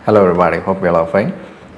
Hello everybody, hope you are fine.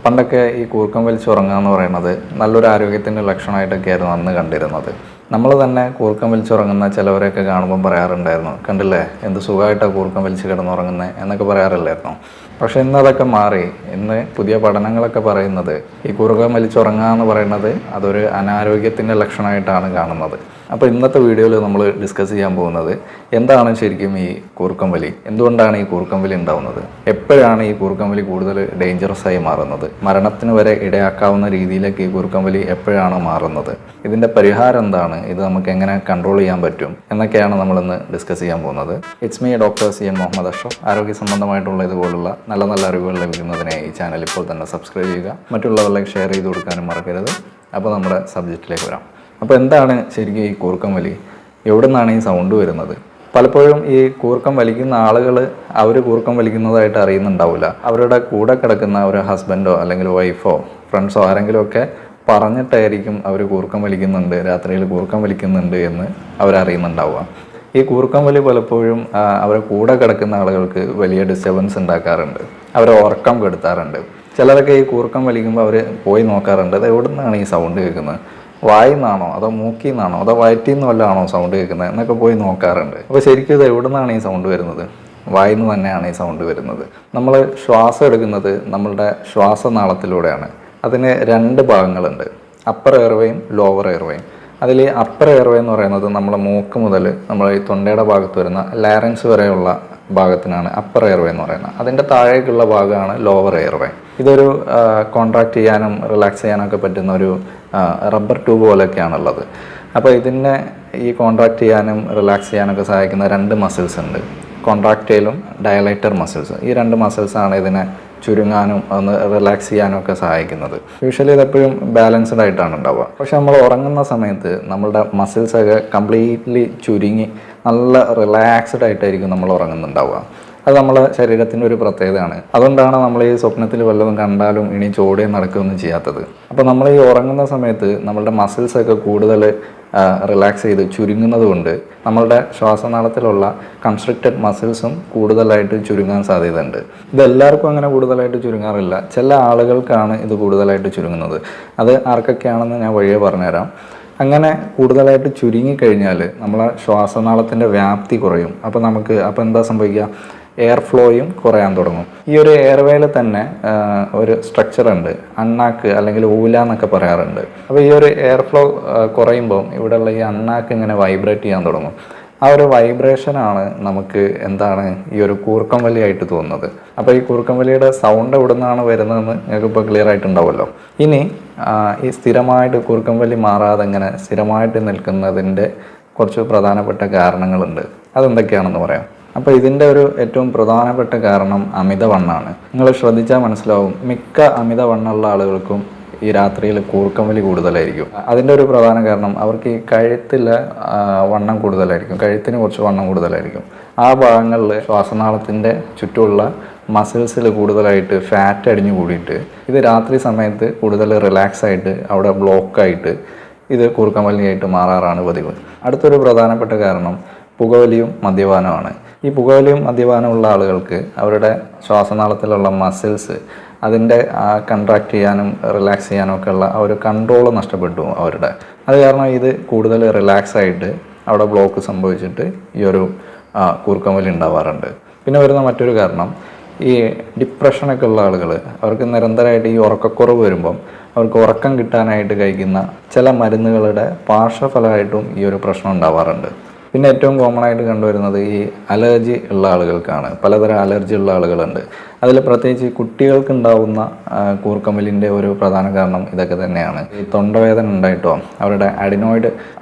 പണ്ടൊക്കെ ഈ കൂർക്കം വലിച്ചുറങ്ങുക എന്ന് പറയുന്നത് നല്ലൊരു ആരോഗ്യത്തിൻ്റെ ലക്ഷണമായിട്ടൊക്കെയായിരുന്നു അന്ന് കണ്ടിരുന്നത്. നമ്മൾ തന്നെ കൂർക്കം വലിച്ചുറങ്ങുന്ന ചിലവരെയൊക്കെ കാണുമ്പം പറയാറുണ്ടായിരുന്നു, കണ്ടില്ലേ എന്ത് സുഖമായിട്ടാണ് കൂർക്കം വലിച്ച് കിടന്നുറങ്ങുന്നത് എന്നൊക്കെ പറയാറില്ലായിരുന്നു. പക്ഷേ ഇന്ന് അതൊക്കെ മാറി. ഇന്ന് പുതിയ പഠനങ്ങളൊക്കെ പറയുന്നത് ഈ കൂർക്കം വലിച്ചുറങ്ങുക എന്ന് പറയുന്നത് അതൊരു അനാരോഗ്യത്തിൻ്റെ ലക്ഷണമായിട്ടാണ് കാണുന്നത്. അപ്പോൾ ഇന്നത്തെ വീഡിയോയിൽ നമ്മൾ ഡിസ്കസ് ചെയ്യാൻ പോകുന്നത് എന്താണ് ശരിക്കും ഈ കൂർക്കം വലി, എന്തുകൊണ്ടാണ് ഈ കൂർക്കം വലി ഉണ്ടാവുന്നത്, എപ്പോഴാണ് ഈ കൂർക്കം വലി കൂടുതൽ ഡേഞ്ചറസ് ആയി മാറുന്നത്, മരണത്തിന് വരെ ഇടയാക്കാവുന്ന രീതിയിലേക്ക് ഈ കൂർക്കം വലി എപ്പോഴാണ് മാറുന്നത്, ഇതിൻ്റെ പരിഹാരം എന്താണ്, ഇത് നമുക്ക് എങ്ങനെ കൺട്രോൾ ചെയ്യാൻ പറ്റും എന്നൊക്കെയാണ് നമ്മളിന്ന് ഡിസ്കസ് ചെയ്യാൻ പോകുന്നത്. It's me doctor C.N Muhammed Ashraf. ആരോഗ്യ സംബന്ധമായിട്ടുള്ള ഇതുപോലുള്ള നല്ല നല്ല അറിവുകൾ ലഭിക്കുന്നതിനായി ഈ ചാനൽ ഇപ്പോൾ തന്നെ സബ്സ്ക്രൈബ് ചെയ്യുക, മറ്റുള്ളവരിലേക്ക് ഷെയർ ചെയ്ത് കൊടുക്കാനും മറക്കരുത്. അപ്പോൾ നമ്മുടെ സബ്ജക്റ്റിലേക്ക് വരാം. അപ്പോൾ എന്താണ് ശരിക്കും ഈ കൂർക്കം വലി, എവിടെ നിന്നാണ് ഈ സൗണ്ട് വരുന്നത്? പലപ്പോഴും ഈ കൂർക്കം വലിക്കുന്ന ആളുകൾ അവർ കൂർക്കം വലിക്കുന്നതായിട്ട് അറിയുന്നുണ്ടാവില്ല. അവരുടെ കൂടെ കിടക്കുന്ന ഒരു ഹസ്ബൻഡോ അല്ലെങ്കിൽ വൈഫോ ഫ്രണ്ട്സോ ആരെങ്കിലുമൊക്കെ പറഞ്ഞിട്ടായിരിക്കും അവർ കൂർക്കം വലിക്കുന്നുണ്ട്, രാത്രിയിൽ കൂർക്കം വലിക്കുന്നുണ്ട് എന്ന് അവരറിയുന്നുണ്ടാവുക. ഈ കൂർക്കം വലി പലപ്പോഴും അവരെ കൂടെ കിടക്കുന്ന ആളുകൾക്ക് വലിയ ഡിസ്റ്റർബൻസ് ഉണ്ടാക്കാറുണ്ട്, അവരെ ഉറക്കം കെടുത്താറുണ്ട്. ചിലരൊക്കെ ഈ കൂർക്കം വലിക്കുമ്പോൾ അവർ പോയി നോക്കാറുണ്ട്, അത് എവിടെ നിന്നാണ് ഈ സൗണ്ട് കേൾക്കുന്നത്, വായിൽ നിന്നാണോ അതോ മൂക്കിൽ നിന്നാണോ അതോ വയറ്റിൽ നിന്ന് വല്ലതാണോ സൗണ്ട് കേൾക്കുന്നത് എന്നൊക്കെ പോയി നോക്കാറുണ്ട്. അപ്പോൾ ശരിക്കും ഇത് എവിടെ നിന്നാണ് ഈ സൗണ്ട് വരുന്നത്? വായിൽ നിന്ന് തന്നെയാണ് ഈ സൗണ്ട് വരുന്നത്. നമ്മൾ ശ്വാസം എടുക്കുന്നത് നമ്മളുടെ ശ്വാസനാളത്തിലൂടെയാണ്. അതിന് രണ്ട് ഭാഗങ്ങളുണ്ട്, അപ്പർ എയർവേയും ലോവർ എയർവേയും. അതിൽ ഈ അപ്പർ എയർവേ എന്ന് പറയുന്നത് നമ്മളെ മൂക്ക് മുതൽ നമ്മൾ ഈ തൊണ്ടയുടെ ഭാഗത്ത് വരുന്ന ലാരൻസ് വരെയുള്ള ഭാഗത്തിനാണ് അപ്പർ എയർവേ എന്ന് പറയുന്നത്. അതിൻ്റെ താഴേക്കുള്ള ഭാഗമാണ് ലോവർ എയർവേ. ഇതൊരു കോൺട്രാക്ട് ചെയ്യാനും റിലാക്സ് ചെയ്യാനൊക്കെ പറ്റുന്ന ഒരു റബ്ബർ ട്യൂബ് പോലെയൊക്കെയാണുള്ളത്. അപ്പോൾ ഇതിനെ ഈ കോൺട്രാക്ട് ചെയ്യാനും റിലാക്സ് ചെയ്യാനൊക്കെ സഹായിക്കുന്ന രണ്ട് മസിൽസ് ഉണ്ട്, കോൺട്രാക്റ്റൈലും ഡയലൈറ്റർ മസിൽസ്. ഈ രണ്ട് മസിൽസാണ് ഇതിനെ ചുരുങ്ങാനും ഒന്ന് റിലാക്സ് ചെയ്യാനും ഒക്കെ സഹായിക്കുന്നത്. യൂഷ്വലി ഇതെപ്പോഴും ബാലൻസ്ഡ് ആയിട്ടാണ് ഉണ്ടാവുക. പക്ഷെ നമ്മൾ ഉറങ്ങുന്ന സമയത്ത് നമ്മളുടെ മസിൽസൊക്കെ കംപ്ലീറ്റ്ലി ചുരുങ്ങി നല്ല റിലാക്സ്ഡ് ആയിട്ടായിരിക്കും നമ്മൾ ഉറങ്ങുന്നുണ്ടാവുക. അത് നമ്മളെ ശരീരത്തിൻ്റെ ഒരു പ്രത്യേകതയാണ്. അതുകൊണ്ടാണ് നമ്മൾ ഈ സ്വപ്നത്തിൽ വല്ലതും കണ്ടാലും ഇനി ചോടിയും നടക്കുകയൊന്നും ചെയ്യാത്തത്. അപ്പോൾ നമ്മൾ ഈ ഉറങ്ങുന്ന സമയത്ത് നമ്മളുടെ മസിൽസൊക്കെ കൂടുതൽ റിലാക്സ് ചെയ്ത് ചുരുങ്ങുന്നത് കൊണ്ട് നമ്മളുടെ ശ്വാസനാളത്തിലുള്ള കൺസ്ട്രിക്റ്റഡ് മസിൽസും കൂടുതലായിട്ട് ചുരുങ്ങാൻ സാധ്യതയുണ്ട്. ഇതെല്ലാവർക്കും അങ്ങനെ കൂടുതലായിട്ട് ചുരുങ്ങാറില്ല, ചില ആളുകൾക്കാണ് ഇത് കൂടുതലായിട്ട് ചുരുങ്ങുന്നത്. അത് ആർക്കൊക്കെയാണെന്ന് ഞാൻ വഴിയെ പറഞ്ഞുതരാം. അങ്ങനെ കൂടുതലായിട്ട് ചുരുങ്ങിക്കഴിഞ്ഞാൽ നമ്മളെ ശ്വാസനാളത്തിൻ്റെ വ്യാപ്തി കുറയും. അപ്പോൾ എന്താ സംഭവിക്കുക? എയർ ഫ്ലോയും കുറയാൻ തുടങ്ങും. ഈ ഒരു എയർവേയിൽ തന്നെ ഒരു സ്ട്രക്ചർ ഉണ്ട്, അണ്ണാക്ക് അല്ലെങ്കിൽ ഊല എന്നൊക്കെ പറയാറുണ്ട്. അപ്പോൾ ഈ ഒരു എയർ ഫ്ലോ കുറയുമ്പോൾ ഇവിടെയുള്ള ഈ അണ്ണാക്ക് ഇങ്ങനെ വൈബ്രേറ്റ് ചെയ്യാൻ തുടങ്ങും. ആ ഒരു വൈബ്രേഷനാണ് നമുക്ക് ഈ ഒരു കൂർക്കം വലിയായിട്ട് തോന്നുന്നത്. അപ്പോൾ ഈ കൂർക്കം വലിയുടെ സൗണ്ട് എവിടെ നിന്നാണ് വരുന്നതെന്ന് നിങ്ങൾക്ക് ഇപ്പോൾ ക്ലിയർ ആയിട്ടുണ്ടാവുമല്ലോ. ഇനി ഈ സ്ഥിരമായിട്ട് കൂർക്കം വലി മാറാതെ ഇങ്ങനെ സ്ഥിരമായിട്ട് നിൽക്കുന്നതിൻ്റെ കുറച്ച് പ്രധാനപ്പെട്ട കാരണങ്ങളുണ്ട്. അതെന്തൊക്കെയാണെന്ന് പറയാം. അപ്പോൾ ഇതിൻ്റെ ഒരു ഏറ്റവും പ്രധാനപ്പെട്ട കാരണം അമിതവണ്ണമാണ്. നിങ്ങൾ ശ്രദ്ധിച്ചാൽ മനസ്സിലാവും, മിക്ക അമിതവണ്ണമുള്ള ആളുകൾക്കും ഈ രാത്രിയിൽ കൂർക്കം വലി കൂടുതലായിരിക്കും. അതിൻ്റെ ഒരു പ്രധാന കാരണം അവർക്ക് ഈ കഴുത്തിലെ വണ്ണം കൂടുതലായിരിക്കും, കഴുത്തിന് കുറച്ച് വണ്ണം കൂടുതലായിരിക്കും. ആ ഭാഗങ്ങളിൽ ശ്വാസനാളത്തിൻ്റെ ചുറ്റുമുള്ള മസിൽസിൽ കൂടുതലായിട്ട് ഫാറ്റ് അടിഞ്ഞു കൂടിയിട്ട് ഇത് രാത്രി സമയത്ത് കൂടുതൽ റിലാക്സ് ആയിട്ട് അവിടെ ബ്ലോക്കായിട്ട് ഇത് കൂർക്കം വലിയായിട്ട് മാറാറാണ് പതിവ്. അടുത്തൊരു പ്രധാനപ്പെട്ട കാരണം പുകവലിയും മദ്യപാനമാണ്. ഈ പുകവലിയും മദ്യപാനമുള്ള ആളുകൾക്ക് അവരുടെ ശ്വാസനാളത്തിലുള്ള മസിൽസ് അതിൻ്റെ കൺട്രാക്ട് ചെയ്യാനും റിലാക്സ് ചെയ്യാനും ഒക്കെ ഉള്ള ആ ഒരു കൺട്രോൾ നഷ്ടപ്പെട്ടു അവരുടെ. അത് കാരണം ഇത് കൂടുതൽ റിലാക്സ് ആയിട്ട് അവിടെ ബ്ലോക്ക് സംഭവിച്ചിട്ട് ഈ ഒരു കൂർക്കം വലി ഉണ്ടാവാറുണ്ട്. പിന്നെ വരുന്ന മറ്റൊരു കാരണം ഈ ഡിപ്രഷനൊക്കെ ഉള്ള ആളുകൾ, അവർക്ക് നിരന്തരമായിട്ട് ഈ ഉറക്കക്കുറവ് വരുമ്പം അവർക്ക് ഉറക്കം കിട്ടാനായിട്ട് കഴിക്കുന്ന ചില മരുന്നുകളുടെ പാർശ്വഫലമായിട്ടും ഈ ഒരു പ്രശ്നം ഉണ്ടാവാറുണ്ട്. പിന്നെ ഏറ്റവും കോമൺ ആയിട്ട് കണ്ടുവരുന്നത് ഈ അലർജി ഉള്ള ആളുകൾക്കാണ്. പലതരം അലർജി ഉള്ള ആളുകളുണ്ട്. അതിൽ പ്രത്യേകിച്ച് കുട്ടികൾക്ക് ഉണ്ടാവുന്ന കൂർക്കം വലിൻ്റെ ഒരു പ്രധാന കാരണം ഇതൊക്കെ തന്നെയാണ്. ഈ തൊണ്ടവേദന ഉണ്ടായിട്ടോ അവരുടെ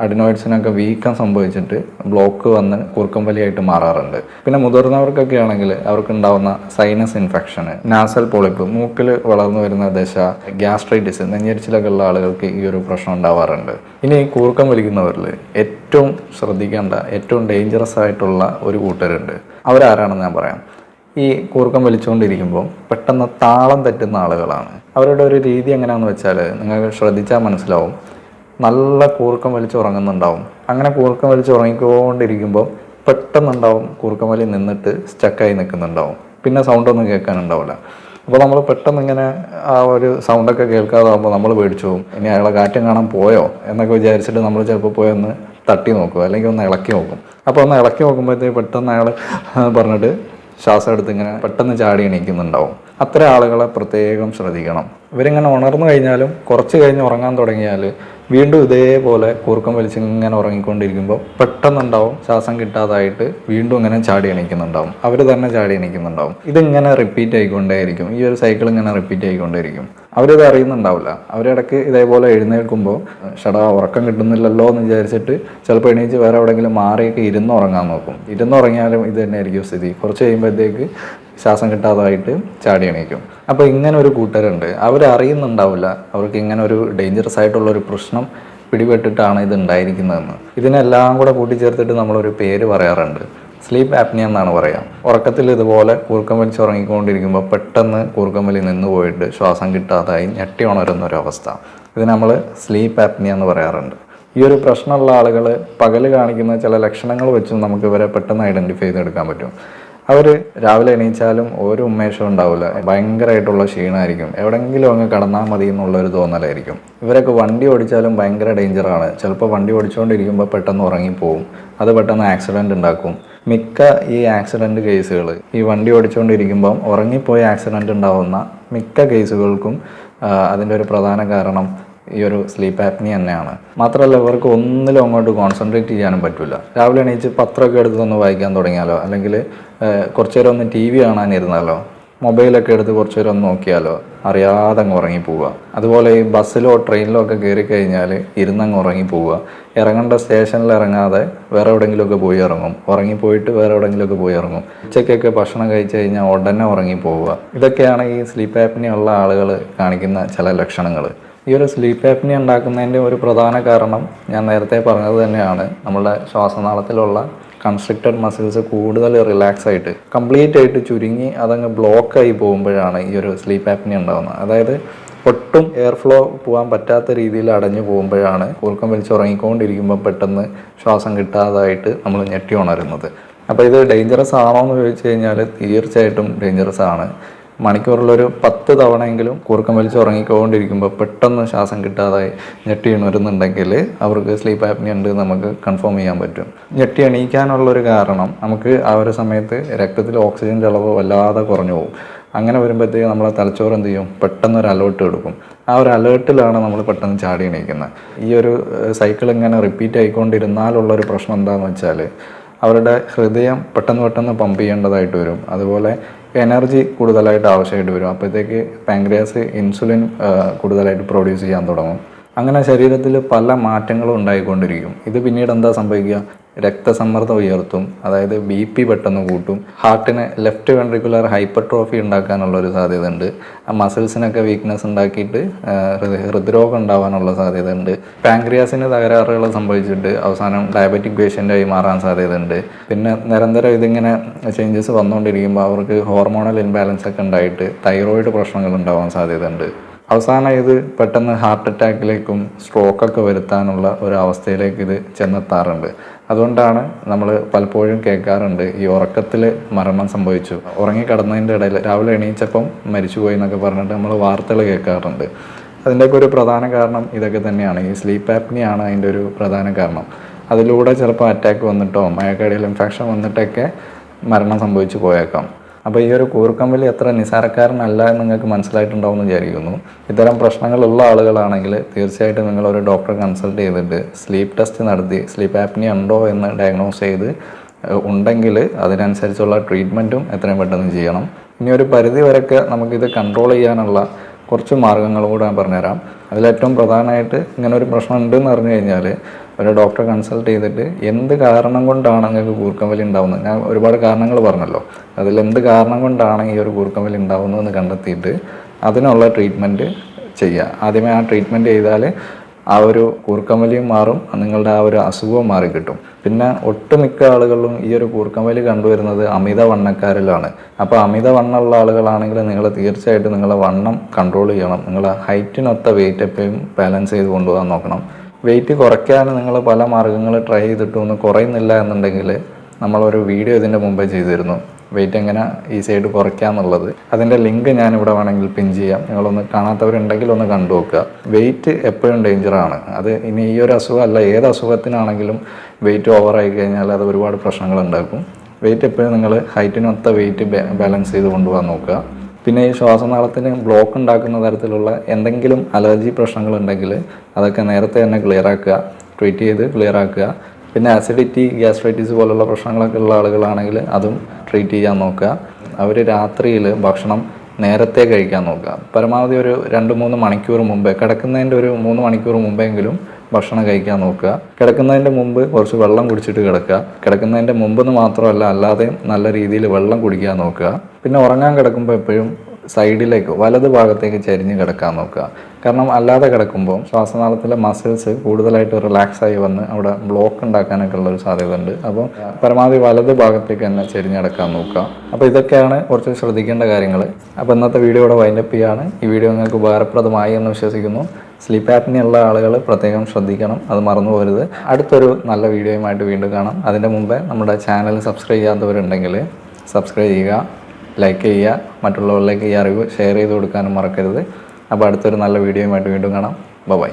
അഡിനോയിഡ്സിനൊക്കെ വീക്കം സംഭവിച്ചിട്ട് ബ്ലോക്ക് വന്ന് കൂർക്കം വലിയായിട്ട് മാറാറുണ്ട്. പിന്നെ മുതിർന്നവർക്കൊക്കെ ആണെങ്കിൽ അവർക്കുണ്ടാവുന്ന സൈനസ് ഇൻഫെക്ഷന്, നാസൽ പോളിപ്പ്, മൂക്കിൽ വളർന്നു വരുന്ന ദശ, ഗ്യാസ്ട്രൈറ്റിസ്, നെഞ്ഞരിച്ചിലൊക്കെ ഉള്ള ആളുകൾക്ക് ഈ ഒരു പ്രശ്നം ഉണ്ടാവാറുണ്ട്. ഇനി ഈ കൂർക്കം വലിക്കുന്നവരിൽ ഏറ്റവും ശ്രദ്ധിക്കേണ്ട, ഏറ്റവും ഡേഞ്ചറസ് ആയിട്ടുള്ള ഒരു കൂട്ടരുണ്ട്. അവരാരാണെന്ന് ഞാൻ പറയാം. ഈ കൂർക്കം വലിച്ചുകൊണ്ടിരിക്കുമ്പോൾ പെട്ടെന്ന് താളം തെറ്റുന്ന ആളുകളാണ്. അവരുടെ ഒരു രീതി എങ്ങനെയാണെന്ന് വെച്ചാൽ നിങ്ങൾക്ക് ശ്രദ്ധിച്ചാൽ മനസ്സിലാവും, നല്ല കൂർക്കം വലിച്ച് ഉറങ്ങുന്നുണ്ടാവും. അങ്ങനെ കൂർക്കം വലിച്ച് ഉറങ്ങിക്കൊണ്ടിരിക്കുമ്പോൾ പെട്ടെന്നുണ്ടാവും കൂർക്കം വലി നിന്നിട്ട് സ്റ്റക്കായി നിൽക്കുന്നുണ്ടാവും. പിന്നെ സൗണ്ടൊന്നും കേൾക്കാനുണ്ടാവില്ല. അപ്പോൾ നമ്മൾ പെട്ടെന്ന് ഇങ്ങനെ ആ ഒരു സൗണ്ടൊക്കെ കേൾക്കാതാകുമ്പോൾ നമ്മൾ പേടിച്ചു പോകും. ഇനി അയാളെ കാറ്റും കാണാൻ പോയോ എന്നൊക്കെ വിചാരിച്ചിട്ട് നമ്മൾ ചിലപ്പോൾ പോയി ഒന്ന് തട്ടി നോക്കും, അല്ലെങ്കിൽ ഒന്ന് ഇളക്കി നോക്കും. അപ്പോൾ ഒന്ന് ഇളക്കി നോക്കുമ്പോഴത്തേക്ക് പെട്ടെന്ന് അയാൾ പറഞ്ഞിട്ട് ശ്വാസം എടുത്ത് ഇങ്ങനെ പെട്ടെന്ന് ചാടി എണീക്കുന്നുണ്ടാവും. അത്തരം ആളുകളെ പ്രത്യേകം ശ്രദ്ധിക്കണം. ഇവരിങ്ങനെ ഉണർന്നു കഴിഞ്ഞാലും കുറച്ച് കഴിഞ്ഞ് ഉറങ്ങാൻ തുടങ്ങിയാൽ വീണ്ടും ഇതേപോലെ കൂർക്കം വലിച്ചിങ്ങനെ ഉറങ്ങിക്കൊണ്ടിരിക്കുമ്പോൾ പെട്ടെന്നുണ്ടാവും ശ്വാസം കിട്ടാതായിട്ട് വീണ്ടും ഇങ്ങനെ ചാടി എണീക്കുന്നുണ്ടാവും, അവർ തന്നെ ചാടി എണീക്കുന്നുണ്ടാവും. ഇതിങ്ങനെ റിപ്പീറ്റ് ആയിക്കൊണ്ടേയിരിക്കും, ഈ ഒരു സൈക്കിൾ ഇങ്ങനെ റിപ്പീറ്റ് ആയിക്കൊണ്ടേയിരിക്കും. അവരിത് അറിയുന്നുണ്ടാവില്ല. അവരിടയ്ക്ക് ഇതേപോലെ എഴുന്നേൽക്കുമ്പോൾ ഉറക്കം കിട്ടുന്നില്ലല്ലോ എന്ന് വിചാരിച്ചിട്ട് ചിലപ്പോൾ എണീച്ച് വേറെ എവിടെയെങ്കിലും മാറിയൊക്കെ ഇരുന്നുറങ്ങാൻ നോക്കും. ഇരുന്നുറങ്ങിയാലും ഇത് തന്നെ ആയിരിക്കും സ്ഥിതി. കുറച്ച് കഴിയുമ്പോഴത്തേക്ക് ശ്വാസം കിട്ടാതായിട്ട് ചാടി എണീക്കും. അപ്പോൾ ഇങ്ങനെ ഒരു കൂട്ടരുണ്ട്, അവരറിയുന്നുണ്ടാവില്ല അവർക്ക് ഇങ്ങനെ ഒരു ഡേഞ്ചറസ് ആയിട്ടുള്ളൊരു പ്രശ്നം പിടിപെട്ടിട്ടാണ് ഇത് ഉണ്ടായിരിക്കുന്നതെന്ന്. ഇതിനെല്ലാം കൂടെ കൂട്ടിച്ചേർത്തിട്ട് നമ്മളൊരു പേര് പറയാറുണ്ട്, സ്ലീപ്പ് ആപ്നിയ എന്നാണ് പറയുക. ഉറക്കത്തിൽ ഇതുപോലെ കൂർക്കം വലിച്ച് ഉറങ്ങിക്കൊണ്ടിരിക്കുമ്പോൾ പെട്ടെന്ന് കൂർക്കം വലി നിന്ന് പോയിട്ട് ശ്വാസം കിട്ടാതായി ഞെട്ടി ഉണരുന്ന ഒരു അവസ്ഥ, ഇത് നമ്മൾ സ്ലീപ്പ് ആപ്നിയ എന്ന് പറയാറുണ്ട്. ഈ ഒരു പ്രശ്നമുള്ള ആളുകൾ പകൽ കാണിക്കുന്ന ചില ലക്ഷണങ്ങൾ വെച്ചും നമുക്ക് ഇവരെ പെട്ടെന്ന് ഐഡൻറ്റിഫൈ ചെയ്തെടുക്കാൻ പറ്റും. അവർ രാവിലെ എണീച്ചാലും ഒരു ഉന്മേഷവും ഉണ്ടാവില്ല, ഭയങ്കരമായിട്ടുള്ള ക്ഷീണമായിരിക്കും, എവിടെയെങ്കിലും അങ്ങ് കടന്നാൽ മതി എന്നുള്ളൊരു തോന്നലായിരിക്കും. ഇവരൊക്കെ വണ്ടി ഓടിച്ചാലും ഭയങ്കര ഡേഞ്ചറാണ്. ചിലപ്പോൾ വണ്ടി ഓടിച്ചുകൊണ്ടിരിക്കുമ്പോൾ പെട്ടെന്ന് ഉറങ്ങിപ്പോവും, അത് പെട്ടെന്ന് ആക്സിഡൻറ്റ് ഉണ്ടാക്കും. മിക്ക ഈ ആക്സിഡൻറ്റ് കേസുകൾ ഈ വണ്ടി ഓടിച്ചുകൊണ്ടിരിക്കുമ്പം ഉറങ്ങിപ്പോയി ആക്സിഡൻറ്റ് ഉണ്ടാവുന്ന മിക്ക കേസുകൾക്കും അതിൻ്റെ ഒരു പ്രധാന കാരണം ഈ ഒരു സ്ലീപ്പ് ആപ്നിയ തന്നെയാണ്. മാത്രമല്ല ഇവർക്ക് ഒന്നിലും അങ്ങോട്ട് കോൺസെൻട്രേറ്റ് ചെയ്യാനും പറ്റില്ല. രാവിലെ എണീച്ച് പത്രമൊക്കെ എടുത്തൊന്ന് വായിക്കാൻ തുടങ്ങിയാലോ, അല്ലെങ്കിൽ കുറച്ചു നേരം ഒന്ന് TV കാണാനിരുന്നാലോ, മൊബൈലൊക്കെ എടുത്ത് കുറച്ചു നേരം ഒന്ന് നോക്കിയാലോ അറിയാതെ അങ്ങ് ഉറങ്ങിപ്പോവുക. അതുപോലെ ഈ ബസ്സിലോ ട്രെയിനിലോ ഒക്കെ കയറി കഴിഞ്ഞാൽ ഇരുന്നങ്ങ് ഉറങ്ങിപ്പോവുക. ഇറങ്ങേണ്ട സ്റ്റേഷനിൽ ഇറങ്ങാതെ വേറെ എവിടെയെങ്കിലുമൊക്കെ പോയി ഇറങ്ങും, ഉറങ്ങിപ്പോയിട്ട് വേറെ എവിടെയെങ്കിലുമൊക്കെ പോയി ഇറങ്ങും. ഉച്ചയ്ക്കൊക്കെ ഭക്ഷണം കഴിച്ച് കഴിഞ്ഞാൽ ഉടനെ ഉറങ്ങിപ്പോവുക. ഇതൊക്കെയാണ് ഈ സ്ലീപ്പ് ആപ്നിയ ഉള്ള ആളുകൾ കാണിക്കുന്ന ചില ലക്ഷണങ്ങൾ. ഈ ഒരു സ്ലീപ്പ് ആപ്നിയ ഉണ്ടാക്കുന്നതിൻ്റെ ഒരു പ്രധാന കാരണം ഞാൻ നേരത്തെ പറഞ്ഞത് തന്നെയാണ്, നമ്മുടെ ശ്വാസനാളത്തിലുള്ള കൺസ്ട്രിക്റ്റഡ് മസിൽസ് കൂടുതൽ റിലാക്സ് ആയിട്ട് കംപ്ലീറ്റ് ആയിട്ട് ചുരുങ്ങി അതങ്ങ് ബ്ലോക്കായി പോകുമ്പോഴാണ് ഈ ഒരു സ്ലീപ്പ് ആപ്നിയ ഉണ്ടാകുന്നത്. അതായത് ഒട്ടും എയർ ഫ്ലോ പോകാൻ പറ്റാത്ത രീതിയിൽ അടഞ്ഞു പോകുമ്പോഴാണ് കൂർക്കം വലിച്ചുറങ്ങിക്കൊണ്ടിരിക്കുമ്പോൾ പെട്ടെന്ന് ശ്വാസം കിട്ടാതായിട്ട് നമ്മൾ ഞെട്ടി ഉണരുന്നത്. അപ്പോൾ ഇത് ഡേഞ്ചറസ് ആണോ എന്ന് ചോദിച്ചു കഴിഞ്ഞാൽ തീർച്ചയായിട്ടും ഡേഞ്ചറസ് ആണ്. മണിക്കൂറിലൊരു 10 തവണയെങ്കിലും കൂർക്കം വലിച്ച് ഉറങ്ങിക്കൊണ്ടിരിക്കുമ്പോൾ പെട്ടെന്ന് ശ്വാസം കിട്ടാതായി ഞെട്ടി ഉണരുന്നുണ്ടെങ്കിൽ അവർക്ക് സ്ലീപ്പ് ആപ്നിയ ഉണ്ട് നമുക്ക് കൺഫേം ചെയ്യാൻ പറ്റും. ഞെട്ടി എണീക്കാനുള്ളൊരു കാരണം നമുക്ക് ആ ഒരു സമയത്ത് രക്തത്തിൽ ഓക്സിജൻ്റെ അളവ് വല്ലാതെ കുറഞ്ഞു പോകും. അങ്ങനെ വരുമ്പോഴത്തേക്ക് നമ്മളെ തലച്ചോറ് എന്ത് ചെയ്യും, പെട്ടെന്നൊരു അലേർട്ട് എടുക്കും. ആ ഒരു അലേർട്ടിലാണ് നമ്മൾ പെട്ടെന്ന് ചാടി എണീക്കുന്നത്. ഈ ഒരു സൈക്കിൾ ഇങ്ങനെ റിപ്പീറ്റ് ആയിക്കൊണ്ടിരുന്നാലുള്ളൊരു പ്രശ്നം എന്താണെന്ന് വെച്ചാൽ അവരുടെ ഹൃദയം പെട്ടെന്ന് പമ്പ് ചെയ്യേണ്ടതായിട്ട് വരും. അതുപോലെ എനർജി കൂടുതലായിട്ട് ആവശ്യമായിട്ട് വരും. അപ്പോഴത്തേക്ക് പാൻക്രിയാസ് ഇൻസുലിൻ കൂടുതലായിട്ട് പ്രൊഡ്യൂസ് ചെയ്യാൻ തുടങ്ങും. അങ്ങനെ ശരീരത്തിൽ പല മാറ്റങ്ങളും ഉണ്ടായിക്കൊണ്ടിരിക്കും. ഇത് പിന്നീട് എന്താ സംഭവിക്കുക, രക്തസമ്മർദ്ദം ഉയർത്തും, അതായത് BP പെട്ടെന്ന് കൂട്ടും, ഹാർട്ടിന് ലെഫ്റ്റ് വെൻട്രിക്കുലർ ഹൈപ്പർട്രോഫി ഉണ്ടാക്കാനുള്ളൊരു സാധ്യത ഉണ്ട്, ആ മസിൽസിനൊക്കെ വീക്ക്നെസ് ഉണ്ടാക്കിയിട്ട് ഹൃദ്രോഗം ഉണ്ടാവാനുള്ള സാധ്യത ഉണ്ട്, പാൻക്രിയാസിന് തകരാറുകൾ സംഭവിച്ചിട്ട് അവസാനം ഡയബറ്റിക് പേഷ്യൻ്റായി മാറാൻ സാധ്യത ഉണ്ട്. പിന്നെ നിരന്തരം ഇതിങ്ങനെ ചേഞ്ചസ് വന്നുകൊണ്ടിരിക്കുമ്പോൾ അവർക്ക് ഹോർമോണൽ ഇൻബാലൻസ് ഒക്കെ ഉണ്ടായിട്ട് തൈറോയിഡ് പ്രശ്നങ്ങൾ ഉണ്ടാവാൻ സാധ്യത ഉണ്ട്. അവസാനം ഇത് പെട്ടെന്ന് ഹാർട്ട് അറ്റാക്കിലേക്കും സ്ട്രോക്കൊക്കെ വരുത്താനുള്ള ഒരു അവസ്ഥയിലേക്ക് ഇത് ചെന്നെത്താറുണ്ട്. അതുകൊണ്ടാണ് നമ്മൾ പലപ്പോഴും കേൾക്കാറുണ്ട് ഈ ഉറക്കത്തിൽ മരണം സംഭവിച്ചു, ഉറങ്ങിക്കിടന്നതിൻ്റെ ഇടയിൽ രാവിലെ എണീച്ചപ്പം മരിച്ചുപോയി എന്നൊക്കെ പറഞ്ഞിട്ട് നമ്മൾ വാർത്തകൾ കേൾക്കാറുണ്ട്. അതിൻ്റെയൊക്കെ ഒരു പ്രധാന കാരണം ഇതൊക്കെ തന്നെയാണ്, ഈ സ്ലീപ്പ് ആപ്നിയ ആണ് അതിൻ്റെ ഒരു പ്രധാന കാരണം. അതിലൂടെ ചിലപ്പോൾ അറ്റാക്ക് വന്നിട്ടോ മയോകാർഡിയൽ ഇൻഫെക്ഷൻ വന്നിട്ടൊക്കെ മരണം സംഭവിച്ചു പോയേക്കാം. അപ്പോൾ ഈ ഒരു കൂർക്കം വലി അത്ര നിസ്സാരക്കാരനല്ല എന്ന് നിങ്ങൾക്ക് മനസ്സിലായിട്ടുണ്ടാവും എന്ന് വിചാരിക്കുന്നു. ഇത്തരം പ്രശ്നങ്ങളുള്ള ആളുകളാണെങ്കിൽ തീർച്ചയായിട്ടും നിങ്ങളൊരു ഡോക്ടറെ കൺസൾട്ട് ചെയ്തിട്ട് സ്ലീപ്പ് ടെസ്റ്റ് നടത്തി സ്ലീപ്പ് ആപ്നിയ ഉണ്ടോ എന്ന് ഡയഗ്നോസ് ചെയ്ത് ഉണ്ടെങ്കിൽ അതിനനുസരിച്ചുള്ള ട്രീറ്റ്മെൻറ്റും എത്രയും പെട്ടെന്ന് ചെയ്യണം. ഇനി ഒരു പരിധി വരെയൊക്കെ നമുക്കിത് കൺട്രോൾ ചെയ്യാനുള്ള കുറച്ച് മാർഗ്ഗങ്ങൾ കൂടെ ഞാൻ പറഞ്ഞുതരാം. അതിലേറ്റവും പ്രധാനമായിട്ട് ഇങ്ങനെ ഒരു പ്രശ്നം ഉണ്ടെന്ന് പറഞ്ഞു കഴിഞ്ഞാൽ ഒരു ഡോക്ടറെ കൺസൾട്ട് ചെയ്തിട്ട് എന്ത് കാരണം കൊണ്ടാണ് നിങ്ങൾക്ക് കൂർക്കം വലി ഉണ്ടാകുന്നത്, ഞാൻ ഒരുപാട് കാരണങ്ങൾ പറഞ്ഞല്ലോ, അതിലെന്ത് കാരണം കൊണ്ടാണ് ഈ ഒരു കൂർക്കം വലി ഉണ്ടാകുന്നതെന്ന് കണ്ടെത്തിയിട്ട് അതിനുള്ള ട്രീറ്റ്മെൻറ്റ് ചെയ്യുക. ആദ്യമേ ആ ട്രീറ്റ്മെൻറ്റ് ചെയ്താൽ ആ ഒരു കൂർക്കം വലിയും മാറും, നിങ്ങളുടെ ആ ഒരു അസുഖവും മാറി കിട്ടും. പിന്നെ ഒട്ടുമിക്ക ആളുകളിലും ഈ ഒരു കൂർക്കം വലി കണ്ടുവരുന്നത് അമിതവണ്ണക്കാരിലാണ്. അപ്പോൾ അമിതവണ്ണമുള്ള ആളുകളാണെങ്കിൽ നിങ്ങൾ തീർച്ചയായിട്ടും നിങ്ങളെ വണ്ണം കൺട്രോൾ ചെയ്യണം. നിങ്ങളെ ഹൈറ്റിനൊത്ത വെയിറ്റ് എപ്പോഴും ബാലൻസ് ചെയ്ത് കൊണ്ടുപോകാൻ നോക്കണം. വെയിറ്റ് കുറയ്ക്കാൻ നിങ്ങൾ പല മാർഗ്ഗങ്ങൾ ട്രൈ ചെയ്തിട്ടൊന്നും കുറയുന്നില്ല എന്നുണ്ടെങ്കിൽ നമ്മളൊരു വീഡിയോ ഇതിൻ്റെ മുമ്പേ ചെയ്തിരുന്നു, വെയിറ്റ് എങ്ങനെ ഈസി ആയിട്ട് കുറയ്ക്കാമെന്നുള്ളത്. അതിൻ്റെ ലിങ്ക് ഞാനിവിടെ വേണമെങ്കിൽ പിൻ ചെയ്യാം. നിങ്ങളൊന്ന് കാണാത്തവരുണ്ടെങ്കിൽ ഒന്ന് കണ്ടു നോക്കുക. വെയിറ്റ് എപ്പോഴും ഡേഞ്ചറാണ്. അത് ഇനി ഈ ഒരു അസുഖമല്ല, ഏത് അസുഖത്തിനാണെങ്കിലും വെയിറ്റ് ഓവറായി കഴിഞ്ഞാൽ അത് ഒരുപാട് പ്രശ്നങ്ങൾ ഉണ്ടാക്കും. വെയിറ്റ് എപ്പോഴും നിങ്ങൾ ഹൈറ്റിനൊത്ത വെയിറ്റ് ബാലൻസ് ചെയ്ത് കൊണ്ടുപോകാൻ നോക്കുക. പിന്നെ ഈ ശ്വാസനാളത്തിന് ബ്ലോക്ക് ഉണ്ടാക്കുന്ന തരത്തിലുള്ള എന്തെങ്കിലും അലർജി പ്രശ്നങ്ങളുണ്ടെങ്കിൽ അതൊക്കെ നേരത്തെ തന്നെ ക്ലിയർ ആക്കുക, ട്രീറ്റ് ചെയ്ത് ക്ലിയർ ആക്കുക. പിന്നെ ആസിഡിറ്റി, ഗ്യാസ്ട്രൈറ്റിസ് പോലുള്ള പ്രശ്നങ്ങളൊക്കെ ഉള്ള ആളുകളാണെങ്കിൽ അതും ട്രീറ്റ് ചെയ്യാൻ നോക്കുക. അവർ രാത്രിയിൽ ഭക്ഷണം നേരത്തെ കഴിക്കാൻ നോക്കുക. പരമാവധി ഒരു 2-3 മണിക്കൂർ മുമ്പേ, കിടക്കുന്നതിൻ്റെ ഒരു 3 മണിക്കൂർ മുമ്പെങ്കിലും ഭക്ഷണം കഴിക്കാൻ നോക്കുക. കിടക്കുന്നതിൻ്റെ മുമ്പ് കുറച്ച് വെള്ളം കുടിച്ചിട്ട് കിടക്കുക. കിടക്കുന്നതിൻ്റെ മുമ്പെന്ന് മാത്രമല്ല, അല്ലാതെയും നല്ല രീതിയിൽ വെള്ളം കുടിക്കാൻ നോക്കുക. പിന്നെ ഉറങ്ങാൻ കിടക്കുമ്പോൾ എപ്പോഴും സൈഡിലേക്ക്, വലത് ഭാഗത്തേക്ക് ചരിഞ്ഞ് കിടക്കാൻ നോക്കുക. കാരണം അല്ലാതെ കിടക്കുമ്പോൾ ശ്വാസനാളത്തിലെ മസിൽസ് കൂടുതലായിട്ട് റിലാക്സായി വന്ന് അവിടെ ബ്ലോക്ക് ഉണ്ടാക്കാനൊക്കെ ഉള്ളൊരു സാധ്യത ഉണ്ട്. അപ്പോൾ പരമാവധി വലത് ഭാഗത്തേക്ക് തന്നെ ചരിഞ്ഞ് കിടക്കാൻ നോക്കുക. അപ്പോൾ ഇതൊക്കെയാണ് കുറച്ച് ശ്രദ്ധിക്കേണ്ട കാര്യങ്ങൾ. അപ്പോൾ ഇന്നത്തെ വീഡിയോ ഇവിടെ വൈൻഡപ്പ് ചെയ്യുകയാണ്. ഈ വീഡിയോ നിങ്ങൾക്ക് ഉപകാരപ്രദമായി എന്ന് വിശ്വസിക്കുന്നു. സ്ലീപ്പ് ആപ്നിയ ഉള്ള ആളുകൾ പ്രത്യേകം ശ്രദ്ധിക്കണം, അത് മറന്നു പോകരുത്. അടുത്തൊരു നല്ല വീഡിയോയുമായിട്ട് വീണ്ടും കാണാം. അതിൻ്റെ മുമ്പേ നമ്മുടെ ചാനൽ സബ്സ്ക്രൈബ് ചെയ്യാത്തവരുണ്ടെങ്കിൽ സബ്സ്ക്രൈബ് ചെയ്യുക, ലൈക്ക് ചെയ്യുക, മറ്റുള്ളവരിലേക്ക് ഈ അറിവ് ഷെയർ ചെയ്ത് കൊടുക്കാനും മറക്കരുത്. അപ്പോൾ അടുത്തൊരു നല്ല വീഡിയോയുമായിട്ട് വീണ്ടും കാണാം. ബൈ.